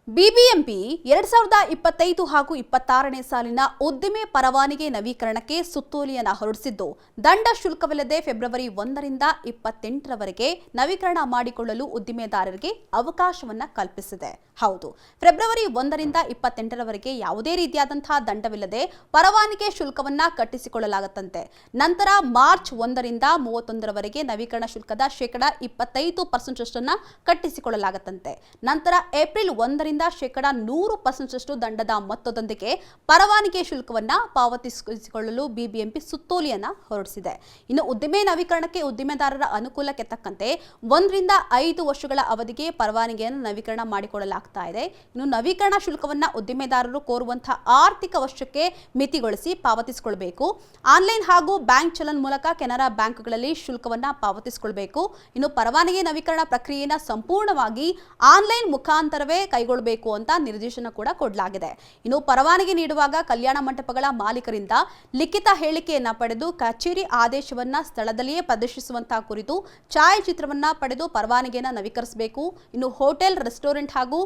BBMP 2025 ಹಾಗೂ 26ನೇ ಸಾಲಿನ ಉದ್ದಿಮೆ ಪರವಾನಗಿ ನವೀಕರಣಕ್ಕೆ ಸುತ್ತೋಲೆಯನ್ನು ಹೊರಡಿಸಿದ್ದು, ದಂಡ ಶುಲ್ಕವಿಲ್ಲದೆ ಫೆಬ್ರವರಿ 1 ರಿಂದ 28ರವರೆಗೆ ನವೀಕರಣ ಮಾಡಿಕೊಳ್ಳಲು ಉದ್ದಿಮೆದಾರರಿಗೆ ಅವಕಾಶವನ್ನು ಕಲ್ಪಿಸಿದೆ. ಹೌದು, ಫೆಬ್ರವರಿ 1 ರಿಂದ 28ರವರೆಗೆ ಯಾವುದೇ ರೀತಿಯಾದಂತಹ ದಂಡವಿಲ್ಲದೆ ಪರವಾನಗಿ ಶುಲ್ಕವನ್ನು ಕಟ್ಟಿಸಿಕೊಳ್ಳಲಾಗುತ್ತಂತೆ. ನಂತರ ಮಾರ್ಚ್ 1 ರಿಂದ 31ರವರೆಗೆ ನವೀಕರಣ ಶುಲ್ಕದ ಶೇಕಡಾ 25% ಕಟ್ಟಿಸಿಕೊಳ್ಳಲಾಗುತ್ತಂತೆ. ನಂತರ ಏಪ್ರಿಲ್ 1 ರಿಂದ ಶೇಕಡಾ 100% ದಂಡದ ಮೊತ್ತದೊಂದಿಗೆ ಪರವಾನಗಿ ಶುಲ್ಕವನ್ನು ಪಾವತಿಸಿಕೊಳ್ಳಲು ಬಿಬಿಎಂಪಿ ಸುತ್ತೋಲೆಯನ್ನು ಹೊರಡಿಸಿದೆ. ಇನ್ನು ಉದ್ದಿಮೆ ನವೀಕರಣಕ್ಕೆ ಉದ್ದಿಮೆದಾರರ ಅನುಕೂಲಕ್ಕೆ ತಕ್ಕಂತೆ 1 ರಿಂದ 5 ವರ್ಷಗಳ ಅವಧಿಗೆ ಪರವಾನಗಿಯನ್ನು ನವೀಕರಣ ಮಾಡಿಕೊಳ್ಳಲಾಗ್ತಾ ಇದೆ. ಇನ್ನು ನವೀಕರಣ ಶುಲ್ಕವನ್ನು ಉದ್ದಿಮೆದಾರರು ಕೋರುವಂತಹ ಆರ್ಥಿಕ ವರ್ಷಕ್ಕೆ ಮಿತಿಗೊಳಿಸಿ ಪಾವತಿಸಿಕೊಳ್ಳಬೇಕು. ಆನ್ಲೈನ್ ಹಾಗೂ ಬ್ಯಾಂಕ್ ಚಲನ್ ಮೂಲಕ ಕೆನರಾ ಬ್ಯಾಂಕ್ಗಳಲ್ಲಿ ಶುಲ್ಕವನ್ನು ಪಾವತಿಸಿಕೊಳ್ಳಬೇಕು. ಇನ್ನು ಪರವಾನಗಿ ನವೀಕರಣ ಪ್ರಕ್ರಿಯೆಯನ್ನು ಸಂಪೂರ್ಣವಾಗಿ ಆನ್ಲೈನ್ ಮುಖಾಂತರವೇ ಕೈಗೊಳ್ಳಬೇಕು ಅಂತ ನಿರ್ದೇಶನ ಕೂಡ ಕೊಡಲಾಗಿದೆ. ಇನ್ನು ಪರವಾನಗಿ ನೀಡುವಾಗ ಕಲ್ಯಾಣ ಮಂಟಪಗಳ ಮಾಲೀಕರಿಂದ ಲಿಖಿತ ಹೇಳಿಕೆಯನ್ನ ಪಡೆದು ಕಚೇರಿ ಆದೇಶವನ್ನ ಸ್ಥಳದಲ್ಲಿಯೇ ಪ್ರದರ್ಶಿಸುವಂತಹ ಕುರಿತು ಛಾಯಾಚಿತ್ರವನ್ನ ಪಡೆದು ಪರವಾನಗಿಯನ್ನು ನವೀಕರಿಸಬೇಕು. ಇನ್ನು ಹೋಟೆಲ್, ರೆಸ್ಟೋರೆಂಟ್ ಹಾಗೂ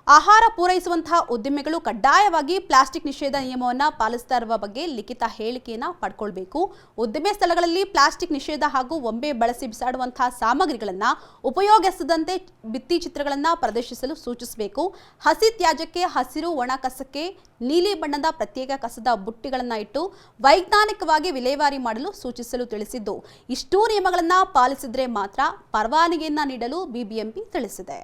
ಆಹಾರ ಪೂರೈಸುವಂತಹ ಉದ್ದಿಮೆಗಳು ಕಡ್ಡಾಯವಾಗಿ ಪ್ಲಾಸ್ಟಿಕ್ ನಿಷೇಧ ನಿಯಮವನ್ನು ಪಾಲಿಸ್ತಾ ಇರುವ ಬಗ್ಗೆ ಲಿಖಿತ ಹೇಳಿಕೆಯನ್ನು ಪಡ್ಕೊಳ್ಬೇಕು. ಉದ್ದಿಮೆ ಸ್ಥಳಗಳಲ್ಲಿ ಪ್ಲಾಸ್ಟಿಕ್ ನಿಷೇಧ ಹಾಗೂ ಒಮ್ಮೆ ಬಳಸಿ ಬಿಸಾಡುವಂತಹ ಸಾಮಗ್ರಿಗಳನ್ನು ಉಪಯೋಗಿಸದಂತೆ ಭಿತ್ತಿ ಚಿತ್ರಗಳನ್ನು ಪ್ರದರ್ಶಿಸಲು ಸೂಚಿಸಬೇಕು. ಹಸಿ ತ್ಯಾಜ್ಯಕ್ಕೆ ಹಸಿರು, ಒಣ ಕಸಕ್ಕೆ ನೀಲಿ ಬಣ್ಣದ ಪ್ರತ್ಯೇಕ ಕಸದ ಬುಟ್ಟಿಗಳನ್ನು ಇಟ್ಟು ವೈಜ್ಞಾನಿಕವಾಗಿ ವಿಲೇವಾರಿ ಮಾಡಲು ಸೂಚಿಸಲು ತಿಳಿಸಿದ್ದು, ಇಷ್ಟೂ ನಿಯಮಗಳನ್ನು ಪಾಲಿಸಿದರೆ ಮಾತ್ರ ಪರವಾನಗಿಯನ್ನು ನೀಡಲು ಬಿಬಿಎಂಪಿ ತಿಳಿಸಿದೆ.